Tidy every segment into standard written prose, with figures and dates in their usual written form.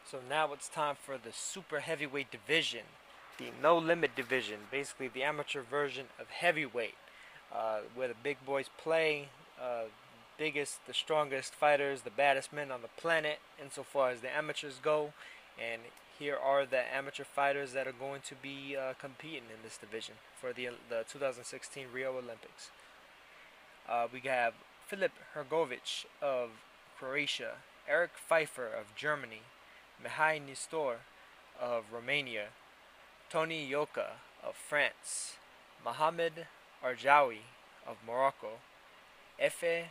So now it's time for the super heavyweight division, the no limit division, basically the amateur version of heavyweight, where the big boys play, biggest, the strongest fighters, the baddest men on the planet, insofar as the amateurs go. And here are the amateur fighters that are going to be competing in this division for the 2016 Rio Olympics. We have Filip Hrgovic of Croatia, Eric Pfeiffer of Germany, Mihai Nistor of Romania, Tony Yoka of France, Mohamed Arjawi of Morocco, Efe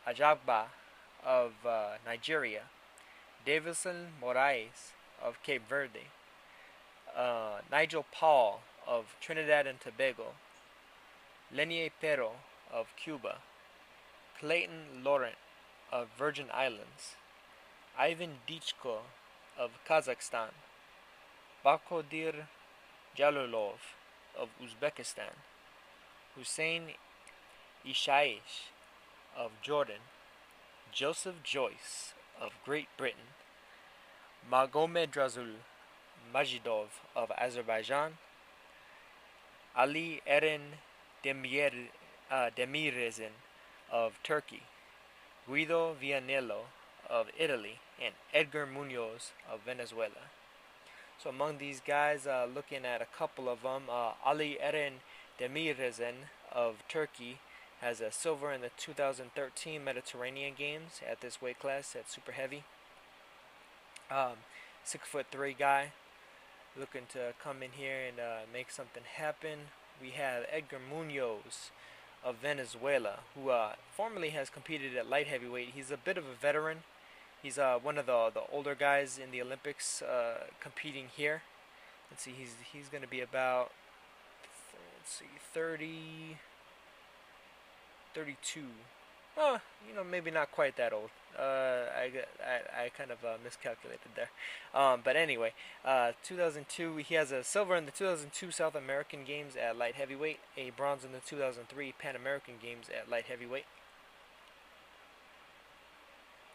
Ajagba of Nigeria, Davison Moraes of Cape Verde, Nigel Paul of Trinidad and Tobago, Lenier Pero of Cuba, Clayton Laurent of Virgin Islands, Ivan Dychko of Kazakhstan, Bakodir Jalolov of Uzbekistan, Hussein Ishaish of Jordan, Joseph Joyce of Great Britain, Magomedrazul Majidov of Azerbaijan, Ali Eren Demirezin of Turkey, Guido Vianello of Italy, and Edgar Munoz of Venezuela. So among these guys, looking at a couple of them, Ali Eren Demirezin of Turkey has a silver in the 2013 Mediterranean Games at this weight class at super heavy. 6'3" guy looking to come in here and make something happen. We have Edgar Munoz of Venezuela, who formerly has competed at light heavyweight. He's a bit of a veteran. He's one of the older guys in the Olympics competing here. Let's see, he's going to be about 30, 32. Oh, maybe not quite that old. I kind of miscalculated there. But anyway, 2002, he has a silver in the 2002 South American Games at light heavyweight, a bronze in the 2003 Pan American Games at light heavyweight.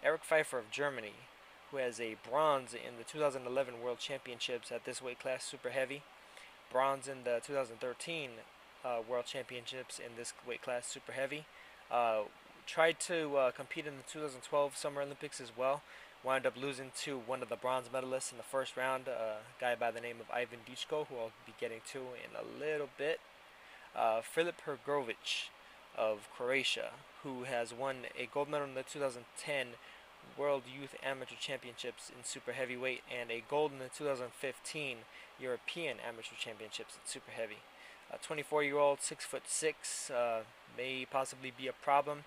Eric Pfeiffer of Germany, who has a bronze in the 2011 World Championships at this weight class, super heavy, bronze in the 2013 World Championships in this weight class, super heavy. Tried to compete in the 2012 Summer Olympics as well. Wound up losing to one of the bronze medalists in the first round, a guy by the name of Ivan Dychko, who I'll be getting to in a little bit. Filip Hrgovic of Croatia, who has won a gold medal in the 2010 World Youth Amateur Championships in super heavyweight and a gold in the 2015 European Amateur Championships at super heavy. A 24-year-old, 6'6", may possibly be a problem.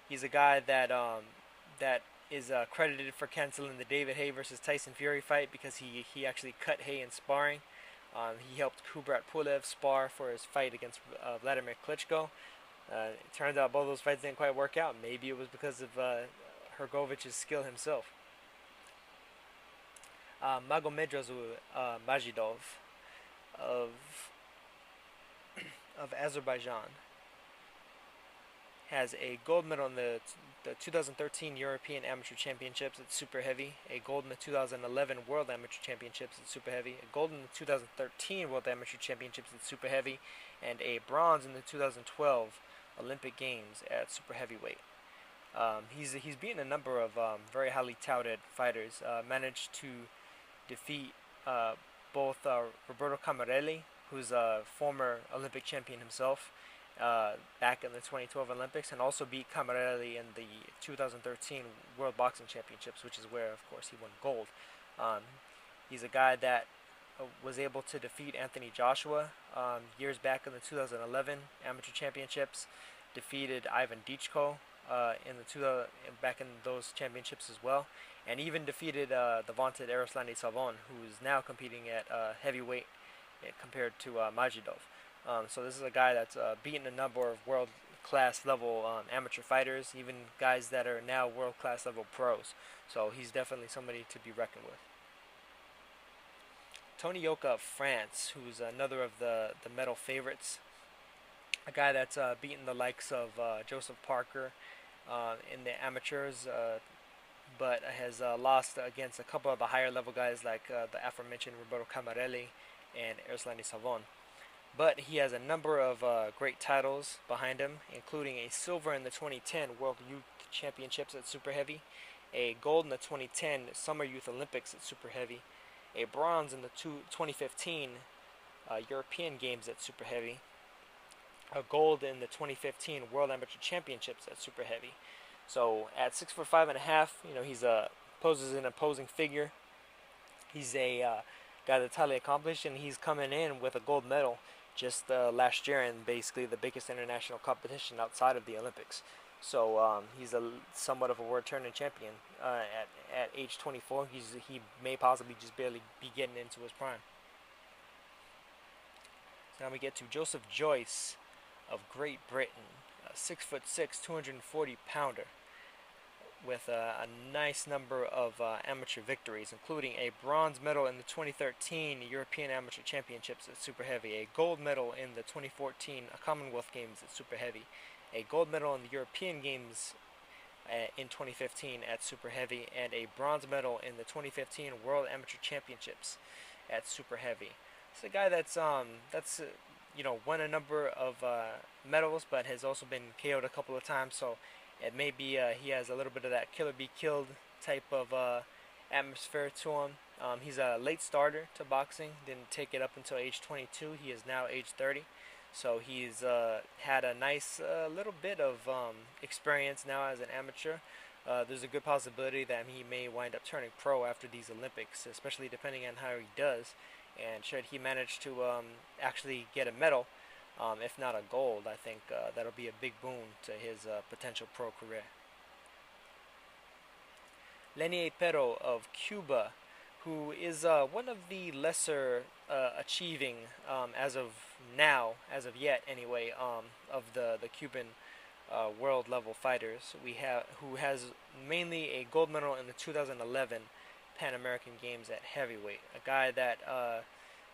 He's a guy that is credited for canceling the David Haye versus Tyson Fury fight because he actually cut Haye in sparring. He helped Kubrat Pulev spar for his fight against Vladimir Klitschko. It turns out both those fights didn't quite work out. Maybe it was because of Hrgovic's skill himself. Magomedrazul Majidov of Azerbaijan has a gold medal in the 2013 European Amateur Championships at super heavy, a gold in the 2011 World Amateur Championships at super heavy, a gold in the 2013 World Amateur Championships at super heavy, and a bronze in the 2012 Olympic Games at super heavyweight. He's beaten a number of very highly touted fighters. Managed to defeat both Roberto Camarelli, who's a former Olympic champion himself, back in the 2012 Olympics, and also beat Camarelli in the 2013 World Boxing Championships, which is where, of course, he won gold. He's a guy that was able to defeat Anthony Joshua years back in the 2011 Amateur Championships, defeated Ivan Dychko back in those championships as well, and even defeated the vaunted Arislani Savon, who is now competing at heavyweight compared to Majidov. So this is a guy that's beaten a number of world-class level amateur fighters, even guys that are now world-class level pros. So he's definitely somebody to be reckoned with. Tony Yoka of France, who's another of the medal favorites. A guy that's beaten the likes of Joseph Parker in the amateurs, but has lost against a couple of the higher level guys like the aforementioned Roberto Camarelli and Erslani Savon. But he has a number of great titles behind him, including a silver in the 2010 World Youth Championships at Super Heavy, a gold in the 2010 Summer Youth Olympics at Super Heavy, a bronze in the 2015 European Games at Super Heavy, a gold in the 2015 World Amateur Championships at Super Heavy. So at 6'5.5", he's poses an imposing figure. He's a guy that's highly accomplished, and he's coming in with a gold medal just last year in basically the biggest international competition outside of the Olympics. So he's somewhat of a world tournament champion. At age 24, he may possibly just barely be getting into his prime. So now we get to Joseph Joyce of Great Britain, a 6'6", 240-pounder, with a nice number of amateur victories, including a bronze medal in the 2013 European Amateur Championships at Super Heavy, a gold medal in the 2014 Commonwealth Games at Super Heavy, a gold medal in the European Games in 2015 at Super Heavy, and a bronze medal in the 2015 World Amateur Championships at Super Heavy. It's a guy that's won a number of medals, but has also been KO'd a couple of times. So it may be he has a little bit of that killer be killed type of atmosphere to him. He's a late starter to boxing. Didn't take it up until age 22. He is now age 30. So he's had a nice little bit of experience now as an amateur. There's a good possibility that he may wind up turning pro after these Olympics, especially depending on how he does. And should he manage to actually get a medal, if not a gold, I think that'll be a big boon to his potential pro career. Lenier Pero of Cuba, who is one of the lesser achieving as of yet anyway, of the Cuban world level fighters. Who has mainly a gold medal in the 2011 Pan American Games at heavyweight. A guy that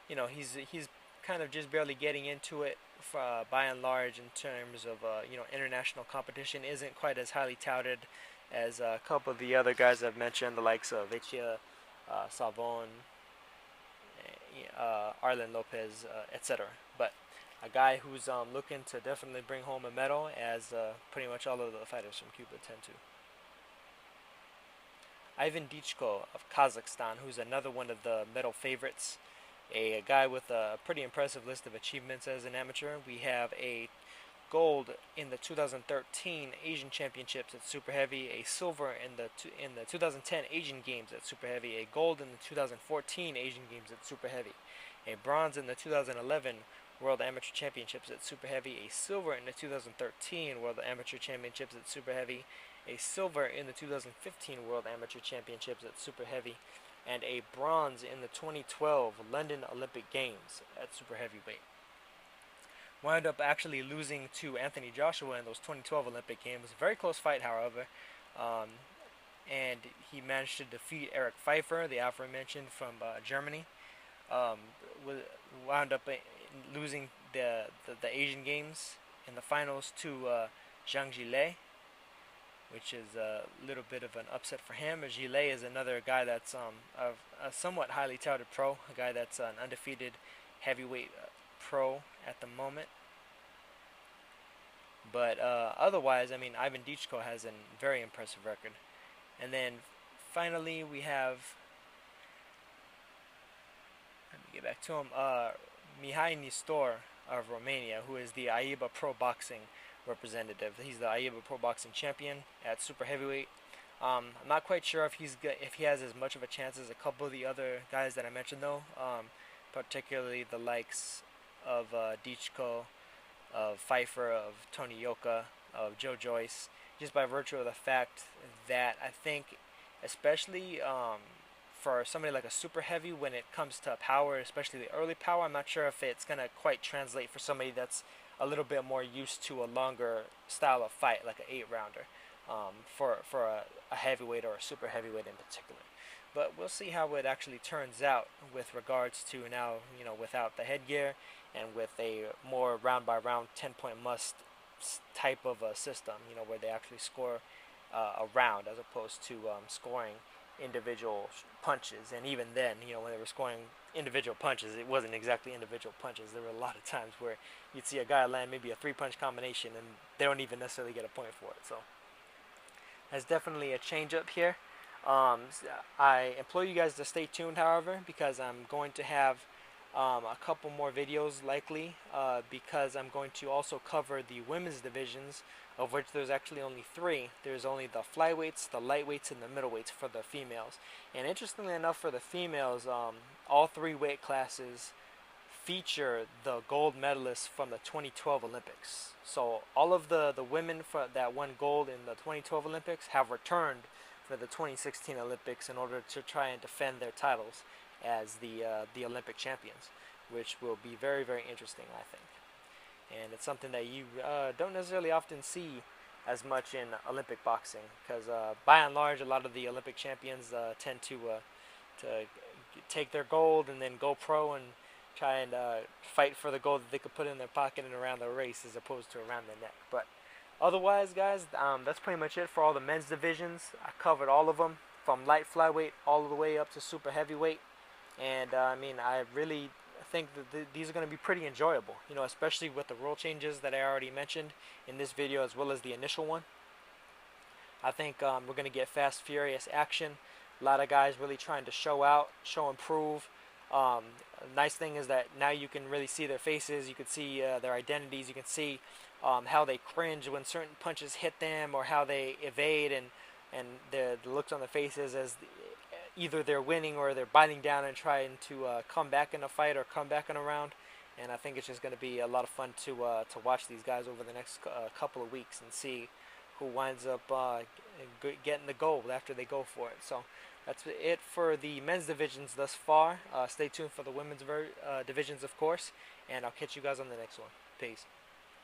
he's kind of just barely getting into it by and large in terms of international competition. Isn't quite as highly touted as a couple of the other guys I've mentioned, the likes of Vecchia, Savon, Arlen Lopez, etc. But a guy who's looking to definitely bring home a medal, as pretty much all of the fighters from Cuba tend to. Ivan Dychko of Kazakhstan, who's another one of the medal favorites. A guy with a pretty impressive list of achievements as an amateur. We have a gold in the 2013 Asian Championships at Super Heavy, a silver in the 2010 Asian Games at Super Heavy, a gold in the 2014 Asian Games at Super Heavy, a bronze in the 2011 World Amateur Championships at Super Heavy, a silver in the 2013 World Amateur Championships at Super Heavy, a silver in the 2015 World Amateur Championships at Super Heavy, and a bronze in the 2012 London Olympic Games at Super Heavyweight. Wound up actually losing to Anthony Joshua in those 2012 Olympic Games. Very close fight, however. And he managed to defeat Eric Pfeiffer, the aforementioned from Germany. Wound up losing the Asian Games in the finals to Zhang Jilei, which is a little bit of an upset for him. Gillet is another guy that's a somewhat highly touted pro, a guy that's an undefeated heavyweight pro at the moment. But otherwise, I mean, Ivan Dychko has a very impressive record. And then finally we have, let me get back to him, Mihai Nistor of Romania, who is the AIBA Pro Boxing representative. He's the AIBA Pro Boxing champion at super heavyweight. I'm not quite sure if he has as much of a chance as a couple of the other guys that I mentioned, though. Particularly the likes of Dychko, of Pfeiffer, of Tony Yoka, of Joe Joyce, just by virtue of the fact that I think, especially for somebody like a super heavy, when it comes to power, especially the early power, I'm not sure if it's gonna quite translate for somebody that's a little bit more used to a longer style of fight, like an 8-rounder, for a heavyweight or a super heavyweight in particular. But we'll see how it actually turns out with regards to now, without the headgear and with a more round by round 10-point must type of a system, where they actually score a round as opposed to scoring individual punches. And even then, when they were scoring individual punches, it wasn't exactly individual punches. There were a lot of times where you'd see a guy land maybe a 3-punch combination and they don't even necessarily get a point for it. So that's definitely a change up here. I implore you guys to stay tuned, however, because I'm going to have a couple more videos likely, because I'm going to also cover the women's divisions, of which there's actually only 3. There's only the flyweights, the lightweights, and the middleweights for the females. And interestingly enough, for the females, all 3 weight classes feature the gold medalists from the 2012 Olympics. So all of the women that won gold in the 2012 Olympics have returned for the 2016 Olympics in order to try and defend their titles as the Olympic champions, which will be very, very interesting, I think. And it's something that you don't necessarily often see as much in Olympic boxing, because by and large, a lot of the Olympic champions tend to take their gold and then go pro and try and fight for the gold that they could put in their pocket and around the race as opposed to around their neck. But otherwise, guys, that's pretty much it for all the men's divisions. I covered all of them from light flyweight all the way up to super heavyweight. And I mean, I really think that these are going to be pretty enjoyable, especially with the rule changes that I already mentioned in this video as well as the initial one. I think we're going to get fast, furious action. A lot of guys really trying to show out, show and prove. Nice thing is that now you can really see their faces, you can see their identities, you can see how they cringe when certain punches hit them, or how they evade, and the looks on their faces as either they're winning or they're biting down and trying to come back in a fight or come back in a round. And I think it's just going to be a lot of fun to watch these guys over the next couple of weeks and see who winds up getting the gold after they go for it. So that's it for the men's divisions thus far. Stay tuned for the women's divisions, of course, and I'll catch you guys on the next one. Peace.